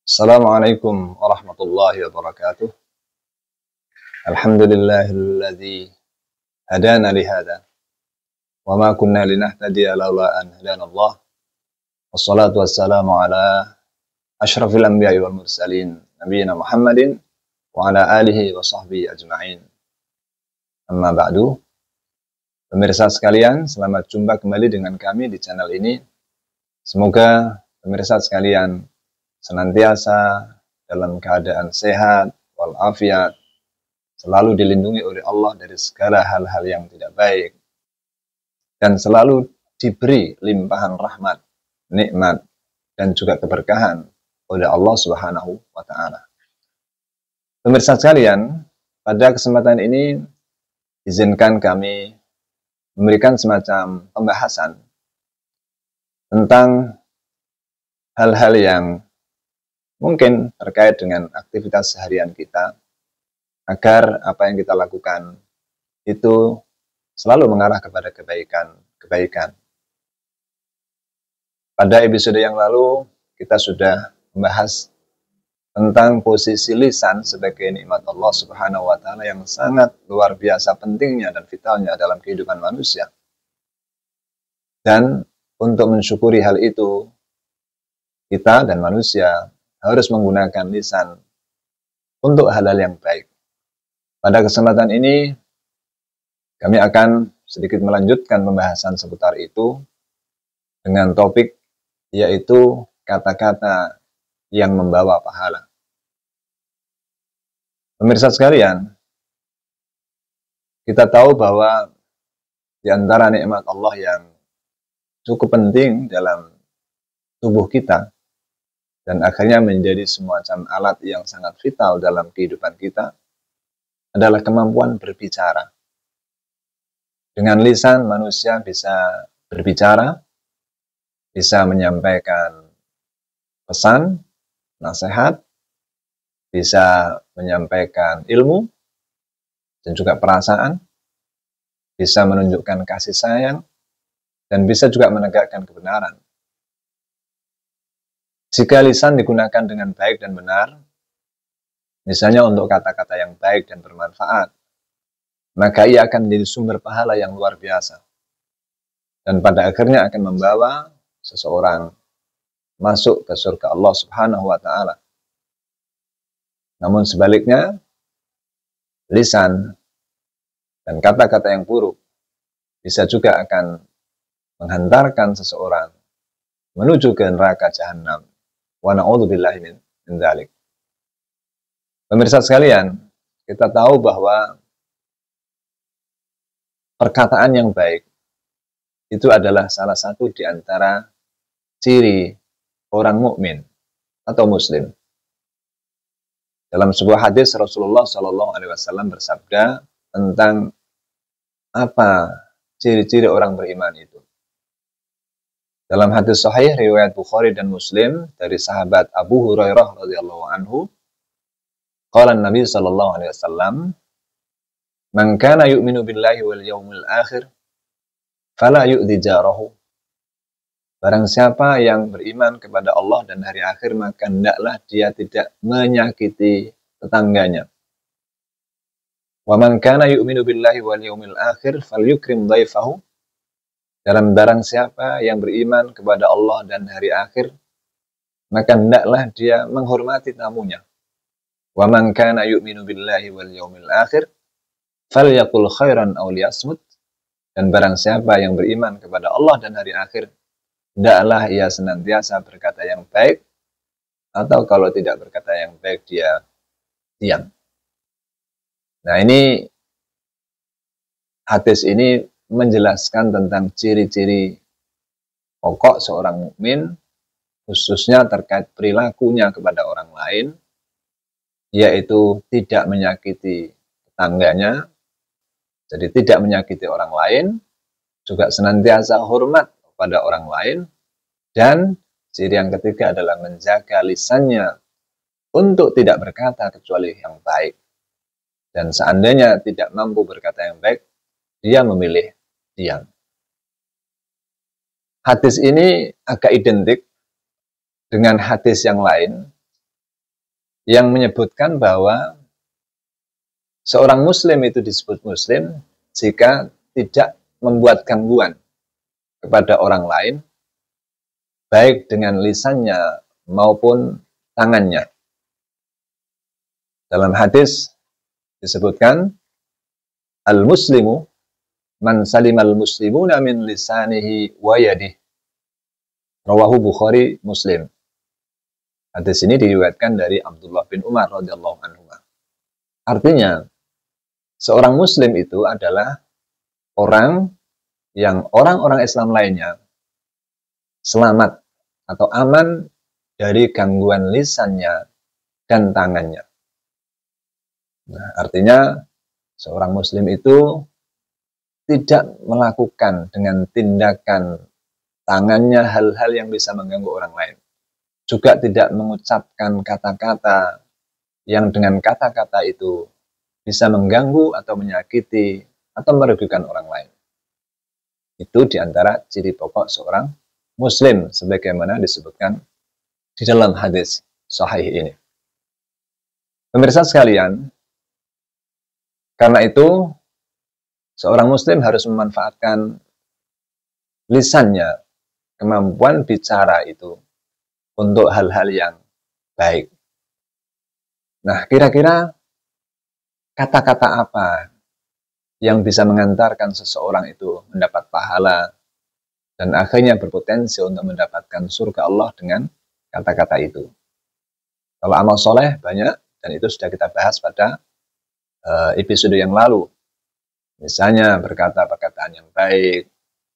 Assalamualaikum warahmatullahi wabarakatuh. Alhamdulillahilladzi hadana lihada wa ma kunna linahtadiya laula an hadanallah. Wassalatu wassalamu ala asyrafil anbiya'i wal mursalin nabiyina Muhammadin wa ala alihi wa sahbihi ajma'in. Amma ba'du. Pemirsa sekalian, selamat jumpa kembali dengan kami di channel ini. Semoga pemirsa sekalian senantiasa dalam keadaan sehat walafiat, selalu dilindungi oleh Allah dari segala hal-hal yang tidak baik, dan selalu diberi limpahan rahmat, nikmat, dan juga keberkahan oleh Allah Subhanahu wa Ta'ala. Pemirsa sekalian, pada kesempatan ini izinkan kami memberikan semacam pembahasan tentang hal-hal yang mungkin terkait dengan aktivitas seharian kita, agar apa yang kita lakukan itu selalu mengarah kepada kebaikan. Pada episode yang lalu, kita sudah membahas tentang posisi lisan sebagai nikmat Allah Subhanahu wa Ta'ala yang sangat luar biasa pentingnya dan vitalnya dalam kehidupan manusia. Dan untuk mensyukuri hal itu, kita dan manusia harus menggunakan lisan untuk hal-hal yang baik. Pada kesempatan ini, kami akan sedikit melanjutkan pembahasan seputar itu dengan topik yaitu kata-kata yang membawa pahala. Pemirsa sekalian, kita tahu bahwa di antara nikmat Allah yang cukup penting dalam tubuh kita, dan akhirnya menjadi semacam alat yang sangat vital dalam kehidupan kita, adalah kemampuan berbicara. Dengan lisan manusia bisa berbicara, bisa menyampaikan pesan, nasihat, bisa menyampaikan ilmu, dan juga perasaan, bisa menunjukkan kasih sayang, dan bisa juga menegakkan kebenaran. Jika lisan digunakan dengan baik dan benar, misalnya untuk kata-kata yang baik dan bermanfaat, maka ia akan menjadi sumber pahala yang luar biasa. Dan pada akhirnya akan membawa seseorang masuk ke surga Allah Subhanahu wa Ta'ala. Namun sebaliknya, lisan dan kata-kata yang buruk bisa juga akan menghantarkan seseorang menuju ke neraka jahanam. Wa na'udzubillahi min dzalik. Pemirsa sekalian, kita tahu bahwa perkataan yang baik itu adalah salah satu di antara ciri orang mukmin atau muslim. Dalam sebuah hadis Rasulullah SAW bersabda tentang apa ciri-ciri orang beriman itu. Dalam hadis sahih riwayat Bukhari dan Muslim dari sahabat Abu Hurairah radhiyallahu anhu, qala Nabi sallallahu alaihi wasallam, "Man kana yu'minu billahi wal yawmil akhir fala yu'dhi jarahu." Barang siapa yang beriman kepada Allah dan hari akhir, maka hendaklah dia tidak menyakiti tetangganya. Wa man kana yu'minu billahi wal yawmil akhir falyukrim dhaifahu. Dalam barang siapa yang beriman kepada Allah dan hari akhir, maka hendaklah dia menghormati tamunya. Wa man kana yu'minu billahi wal yawmil akhir falyaqul khairan aw liyasmut. Dan barang siapa yang beriman kepada Allah dan hari akhir, hendaklah ia senantiasa berkata yang baik, atau kalau tidak berkata yang baik, dia diam. Nah, ini hadis ini menjelaskan tentang ciri-ciri pokok seorang mukmin, khususnya terkait perilakunya kepada orang lain, yaitu tidak menyakiti tetangganya, jadi tidak menyakiti orang lain, juga senantiasa hormat kepada orang lain, dan ciri yang ketiga adalah menjaga lisannya untuk tidak berkata kecuali yang baik. Dan seandainya tidak mampu berkata yang baik, dia memilih diam. Hadis ini agak identik dengan hadis yang lain yang menyebutkan bahwa seorang muslim itu disebut muslim jika tidak membuat gangguan kepada orang lain, baik dengan lisannya maupun tangannya. Dalam hadis disebutkan, al-muslimu man salimal muslimuna min lisanihi wa yadihi. Rawahu Bukhari Muslim. Hadis ini diriwayatkan dari Abdullah bin Umar radhiyallahu anhu. Artinya, seorang muslim itu adalah orang yang orang-orang Islam lainnya selamat atau aman dari gangguan lisannya dan tangannya. Nah, artinya seorang muslim itu tidak melakukan dengan tindakan tangannya hal-hal yang bisa mengganggu orang lain. Juga tidak mengucapkan kata-kata yang dengan kata-kata itu bisa mengganggu atau menyakiti atau merugikan orang lain. Itu diantara ciri pokok seorang muslim sebagaimana disebutkan di dalam hadis sahih ini. Pemirsa sekalian, karena itu seorang muslim harus memanfaatkan lisannya, kemampuan bicara itu untuk hal-hal yang baik. Nah, kira-kira kata-kata apa yang bisa mengantarkan seseorang itu mendapat pahala dan akhirnya berpotensi untuk mendapatkan surga Allah dengan kata-kata itu? Kalau amal soleh banyak, dan itu sudah kita bahas pada episode yang lalu. Misalnya berkata perkataan yang baik,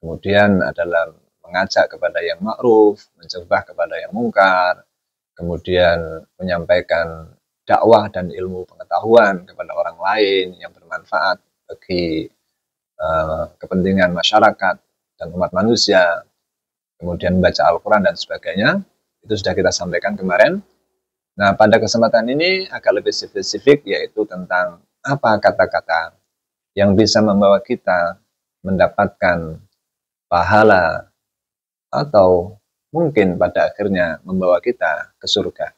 kemudian adalah mengajak kepada yang ma'ruf, mencegah kepada yang mungkar, kemudian menyampaikan dakwah dan ilmu pengetahuan kepada orang lain yang bermanfaat bagi kepentingan masyarakat dan umat manusia, kemudian membaca Al-Quran dan sebagainya, itu sudah kita sampaikan kemarin. Nah, pada kesempatan ini agak lebih spesifik, yaitu tentang apa kata-kata yang bisa membawa kita mendapatkan pahala atau mungkin pada akhirnya membawa kita ke surga.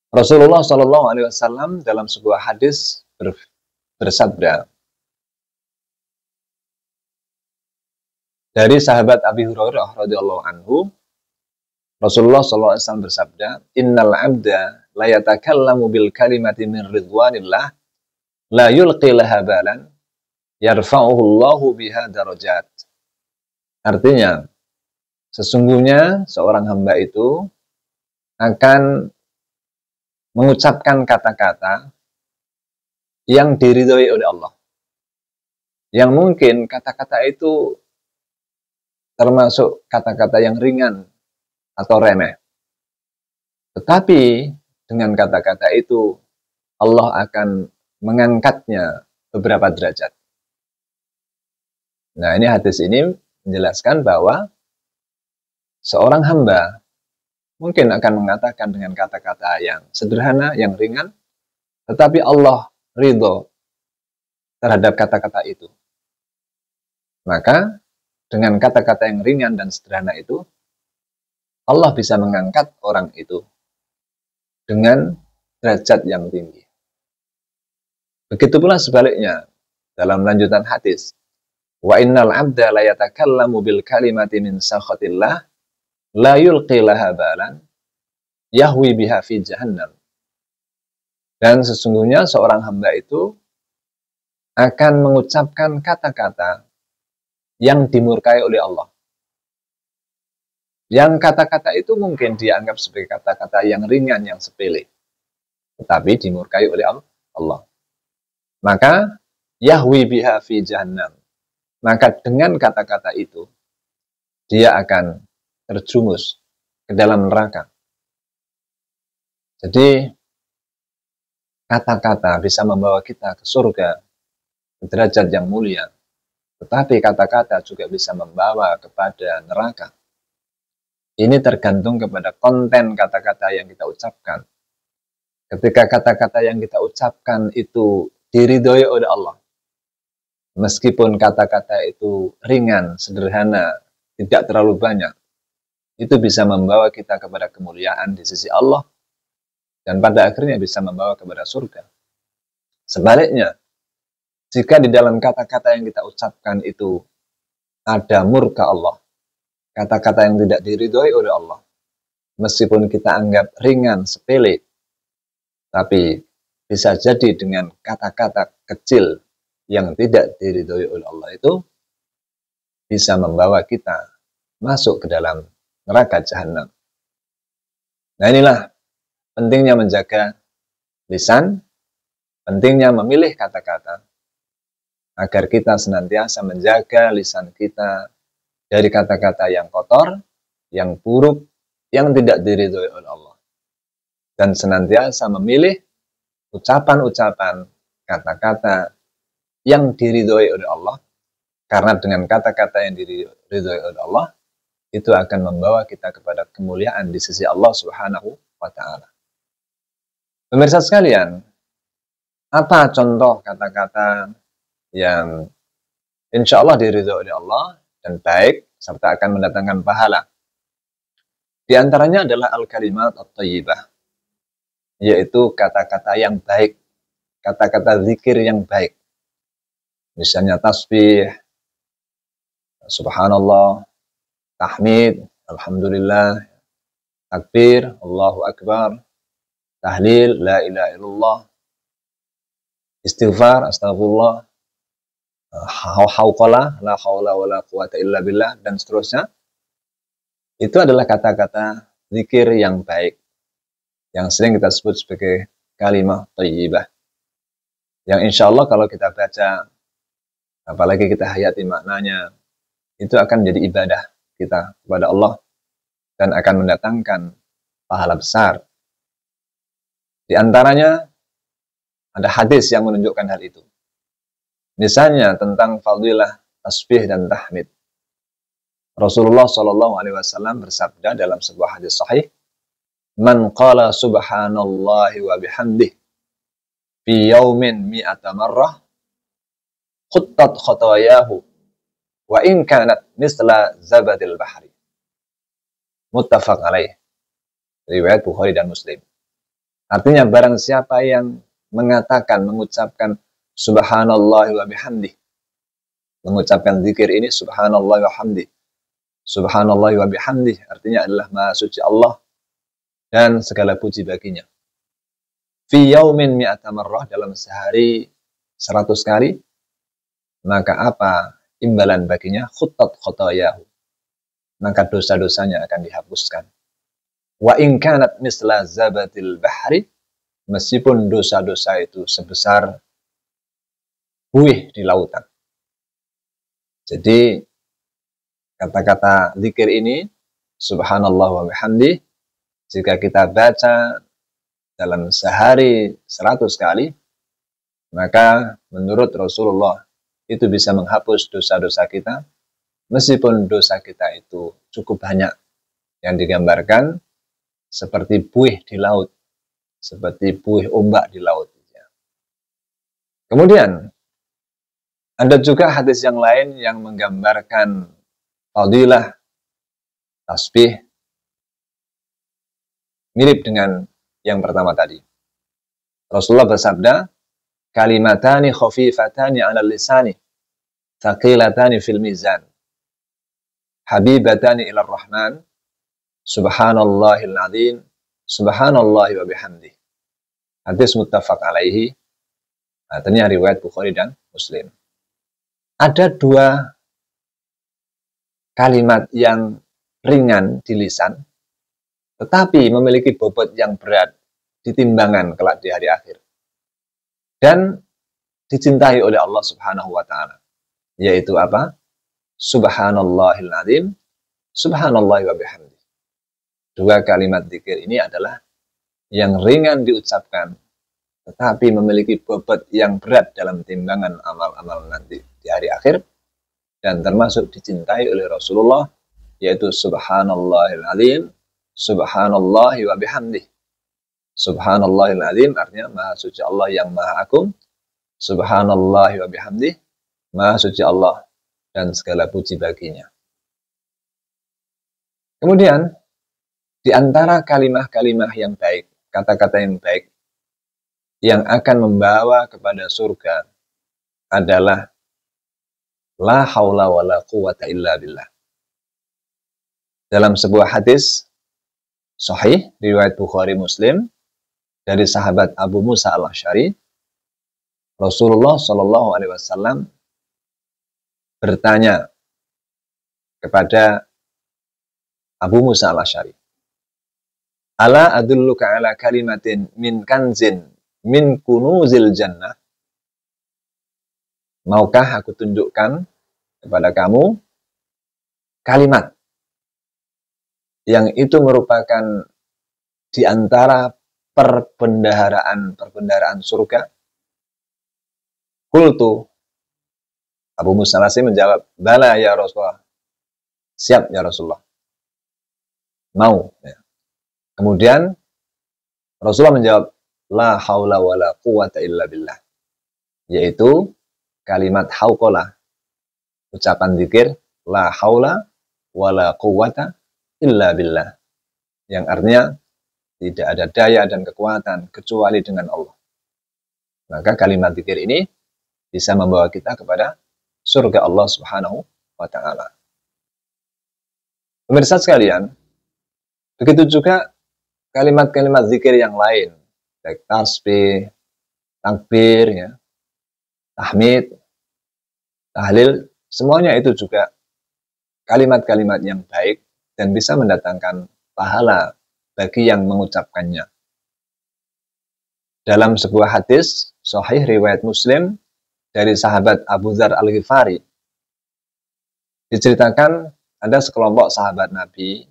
Rasulullah SAW dalam sebuah hadis bersabda, dari sahabat Abi Hurairah radhiyallahu anhu, Rasulullah SAW bersabda, innal abda la yatakallamu bil kalimati min ridwanillah la yulqi laha balan yarfa'uhu Allahu biha darajat. Artinya, sesungguhnya seorang hamba itu akan mengucapkan kata-kata yang diridhoi oleh Allah. Yang mungkin kata-kata itu termasuk kata-kata yang ringan atau remeh. Tetapi dengan kata-kata itu Allah akan mengangkatnya beberapa derajat. Nah, ini hadis ini menjelaskan bahwa seorang hamba mungkin akan mengatakan dengan kata-kata yang sederhana, yang ringan, tetapi Allah ridho terhadap kata-kata itu. Maka dengan kata-kata yang ringan dan sederhana itu, Allah bisa mengangkat orang itu dengan derajat yang tinggi. Begitu pula sebaliknya dalam lanjutan hadis, wa innal abda la yatakallamu bil kalimati min sakhatillah la yulqi laha balan yahwi biha fi jahannam. Dan sesungguhnya seorang hamba itu akan mengucapkan kata-kata yang dimurkai oleh Allah. Yang kata-kata itu mungkin dianggap sebagai kata-kata yang ringan, yang sepele, tetapi dimurkai oleh Allah. Maka yahwi biha fi jahannam. Maka dengan kata-kata itu dia akan terjumus ke dalam neraka. Jadi kata-kata bisa membawa kita ke surga, ke derajat yang mulia. Tetapi kata-kata juga bisa membawa kepada neraka. Ini tergantung kepada konten kata-kata yang kita ucapkan. Ketika kata-kata yang kita ucapkan itu diridhoi oleh Allah, meskipun kata-kata itu ringan, sederhana, tidak terlalu banyak, itu bisa membawa kita kepada kemuliaan di sisi Allah dan pada akhirnya bisa membawa kepada surga. Sebaliknya, jika di dalam kata-kata yang kita ucapkan itu ada murka Allah, kata-kata yang tidak diridhoi oleh Allah, meskipun kita anggap ringan, sepele, tapi bisa jadi dengan kata-kata kecil yang tidak diridhoi oleh Allah itu bisa membawa kita masuk ke dalam neraka jahanam. Nah, inilah pentingnya menjaga lisan, pentingnya memilih kata-kata, agar kita senantiasa menjaga lisan kita dari kata-kata yang kotor, yang buruk, yang tidak diridhoi oleh Allah. Dan senantiasa memilih ucapan-ucapan, kata-kata yang diridhoi oleh Allah, karena dengan kata-kata yang diridhoi oleh Allah, itu akan membawa kita kepada kemuliaan di sisi Allah Subhanahu wa Ta'ala. Pemirsa sekalian, apa contoh kata-kata yang insya Allah diridhoi oleh Allah dan baik serta akan mendatangkan pahala? Di antaranya adalah al-kalimat at-thayyibah, yaitu kata-kata yang baik, kata-kata zikir yang baik. Misalnya tasbih, subhanallah, tahmid, alhamdulillah, takbir, Allahu akbar, tahlil, la ilaha illallah, istighfar, astagfirullah, hauqalah, la haula wala quwata illa billah, dan seterusnya. Itu adalah kata-kata zikir yang baik, yang sering kita sebut sebagai kalimah thayyibah, yang insya Allah kalau kita baca, apalagi kita hayati maknanya, itu akan menjadi ibadah kita kepada Allah dan akan mendatangkan pahala besar. Di antaranya ada hadis yang menunjukkan hal itu. Misalnya tentang fadilah tasbih dan tahmid. Rasulullah SAW bersabda dalam sebuah hadis sahih, "Man qala subhanallahi wa bihamdih fi yaumin mi'ata marrah khuttat khatayahu wa in kanat misla zabadil bahri." Muttafaq alaih. Riwayat Bukhari dan Muslim. Artinya barang siapa yang mengucapkan subhanallah wa bihamdih, mengucapkan zikir ini subhanallah wa hamdih, subhanallah wa bihamdih, artinya adalah maha suci Allah dan segala puji baginya. Fi yaumin mi'ata marrah, dalam sehari 100 kali, maka apa imbalan baginya? Khuttat khotayahu, maka dosa-dosanya akan dihapuskan. Wa in kanat misla zabatil bahri, meskipun dosa-dosa itu sebesar buih di lautan. Jadi kata-kata zikir ini, subhanallah wa bihamdih, jika kita baca dalam sehari 100 kali, maka menurut Rasulullah itu bisa menghapus dosa-dosa kita, meskipun dosa kita itu cukup banyak, yang digambarkan seperti buih di laut, seperti buih ombak di laut. Kemudian ada juga hadis yang lain yang menggambarkan fadilah tasbih mirip dengan yang pertama tadi. Rasulullah bersabda, "Kalimatani khafifatani 'ala lisani, thaqilatani fil mizan, habibatani ila rahman, subhanallahil azim, subhanallahi wa bihamdih." Hadis muttafaq alaihi. Artinya riwayat Bukhari dan Muslim. Ada dua kalimat yang ringan di lisan, tetapi memiliki bobot yang berat di timbangan kelak di hari akhir, dan dicintai oleh Allah Subhanahu wa Ta'ala, yaitu apa? Subhanallahil azim, subhanallahi wa bihamdih. Dua kalimat zikir ini adalah yang ringan diucapkan, tetapi memiliki bobot yang berat dalam timbangan amal-amal nanti di hari akhir, dan termasuk dicintai oleh Rasulullah, yaitu subhanallahil azim, subhanallahi wa bihamdih. Subhanallahil azim artinya maha suci Allah yang maha agung, subhanallahi wa bihamdih, maha suci Allah dan segala puji baginya. Kemudian di antara kalimah-kalimah yang baik kata-kata yang baik yang akan membawa kepada surga adalah la haula wala quwata illa billah. Dalam sebuah hadis sahih riwayat Bukhari Muslim dari sahabat Abu Musa al-Asy'ari, Rasulullah Shallallahu Alaihi Wasallam bertanya kepada Abu Musa al-Asy'ari, ala adulluka ala kalimatin min kanzin min kunuzil jannah. Maukah aku tunjukkan kepada kamu kalimat yang itu merupakan di antara perbendaharaan surga? Qultu, Abu Musa al-Asy'ari menjawab, bala ya Rasulullah. Siap ya Rasulullah. Mau. Ya. Kemudian Rasulullah menjawab, la haula wala quwata illa billah. Yaitu kalimat hauqalah. Ucapan zikir, la haula wala quwata illa billah. Yang artinya, tidak ada daya dan kekuatan kecuali dengan Allah. Maka kalimat zikir ini bisa membawa kita kepada surga Allah Subhanahu wa ta'ala. Pemirsa sekalian, begitu juga kalimat-kalimat zikir yang lain, baik tasbih, takbir, ya, tahmid, tahlil, semuanya itu juga kalimat-kalimat yang baik dan bisa mendatangkan pahala bagi yang mengucapkannya. Dalam sebuah hadis sahih riwayat Muslim dari sahabat Abu Dzar Al-Ghifari, diceritakan ada sekelompok sahabat Nabi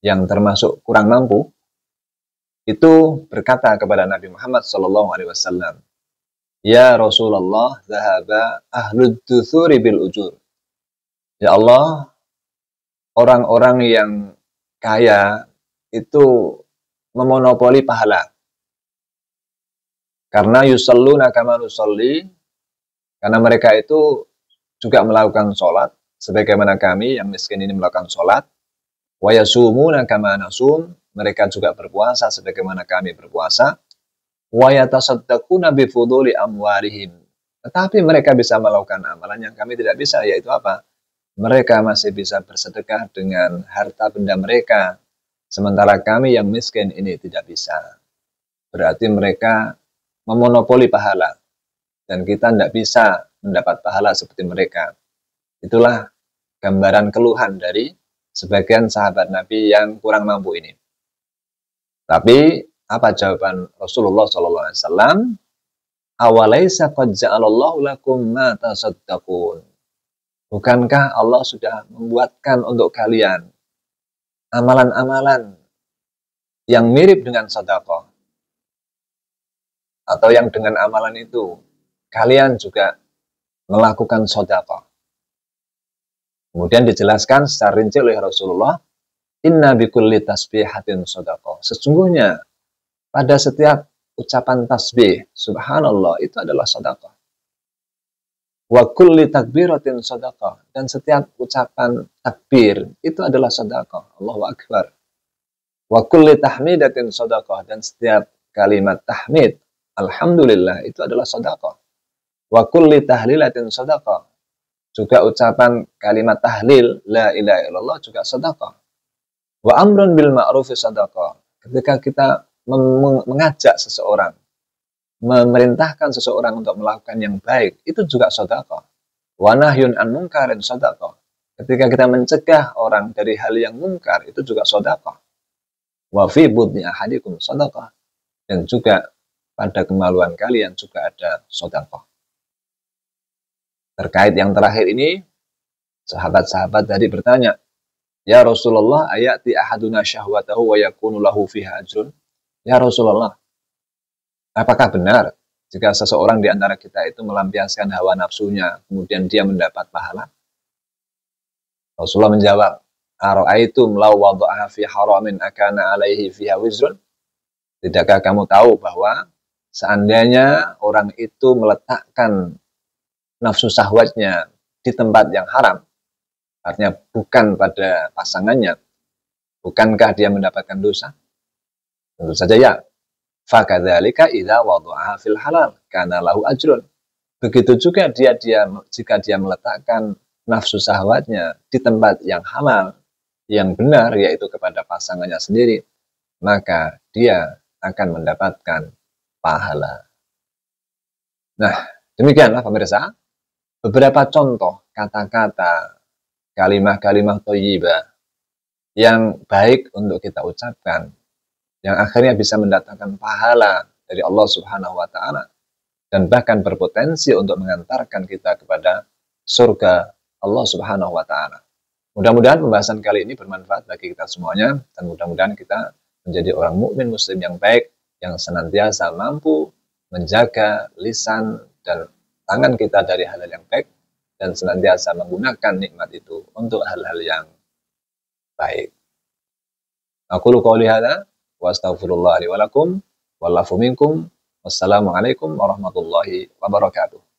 yang termasuk kurang mampu, itu berkata kepada Nabi Muhammad SAW, ya Rasulullah, zahaba ahlud duthuri bil ujur. Ya Allah, orang-orang yang kaya itu memonopoli pahala. Karena yusalluna kama nusalli, karena mereka itu juga melakukan sholat, sebagaimana kami yang miskin ini melakukan sholat. Wa yasumuna kama nasum, mereka juga berpuasa sebagaimana kami berpuasa. Wa yatasaddaquna bi fuduli amwarihim, tetapi mereka bisa melakukan amalan yang kami tidak bisa, yaitu apa? Mereka masih bisa bersedekah dengan harta benda mereka, sementara kami yang miskin ini tidak bisa. Berarti mereka memonopoli pahala, dan kita tidak bisa mendapat pahala seperti mereka. Itulah gambaran keluhan dari sebagian sahabat Nabi yang kurang mampu ini. Tapi apa jawaban Rasulullah SAW? Awalaisa qad ja'alallahu lakum ma tasaddaqun. Bukankah Allah sudah membuatkan untuk kalian amalan-amalan yang mirip dengan sedekah? Atau yang dengan amalan itu kalian juga melakukan sedekah. Kemudian dijelaskan secara rinci oleh Rasulullah, inna bikulli tasbihatin sedekah. Sesungguhnya pada setiap ucapan tasbih, subhanallah, itu adalah sedekah. Wa kulli takbiratin sedekah, dan setiap ucapan takbir itu adalah sedekah. Allahu akbar. Wa kulli tahmidatin sedekah, dan setiap kalimat tahmid, alhamdulillah, itu adalah sedekah. Wa kulli tahlilatin sedekah, juga ucapan kalimat tahlil la ilaha illallah juga sedekah. Wa amrun bil ma'rufi sedekah, ketika kita mengajak seseorang, memerintahkan seseorang untuk melakukan yang baik, itu juga sedekah. Wa nahyun an munkarin sedekah, ketika kita mencegah orang dari hal yang mungkar, itu juga sedekah. Wa fi budni ahadikum sedekah, dan juga pada kemaluan kalian juga ada sedekah. Terkait yang terakhir ini, sahabat-sahabat tadi bertanya, ya Rasulullah, ayati ahaduna syahwatahu wa yakunu lahu fiha ajrun. Ya Rasulullah, apakah benar jika seseorang di antara kita itu melampiaskan hawa nafsunya, kemudian dia mendapat pahala? Rasulullah menjawab, ara'aitum law wada'aha fi haramin akana alaihi fiha wizrun. Tidakkah kamu tahu bahwa seandainya orang itu meletakkan nafsu syahwatnya di tempat yang haram, artinya bukan pada pasangannya, bukankah dia mendapatkan dosa? Tentu saja ya. Fakadzalika idza wada'aha fil halal kana lahu ajrun. Begitu juga jika dia meletakkan nafsu syahwatnya di tempat yang halal, yang benar, yaitu kepada pasangannya sendiri, maka dia akan mendapatkan pahala. Nah, demikianlah pemirsa, beberapa contoh kata-kata, kalimah-kalimah thayyibah yang baik untuk kita ucapkan, yang akhirnya bisa mendatangkan pahala dari Allah Subhanahu wa taala dan bahkan berpotensi untuk mengantarkan kita kepada surga Allah Subhanahu wa taala. Mudah-mudahan pembahasan kali ini bermanfaat bagi kita semuanya dan mudah-mudahan kita menjadi orang mukmin muslim yang baik yang senantiasa mampu menjaga lisan dan tangan kita dari hal-hal yang baik dan senantiasa menggunakan nikmat itu untuk hal-hal yang baik. Aqulu qouli hadza wa astaghfirullah li wa lakum wal afu minkum. Wassalamualaikum warahmatullahi wabarakatuh.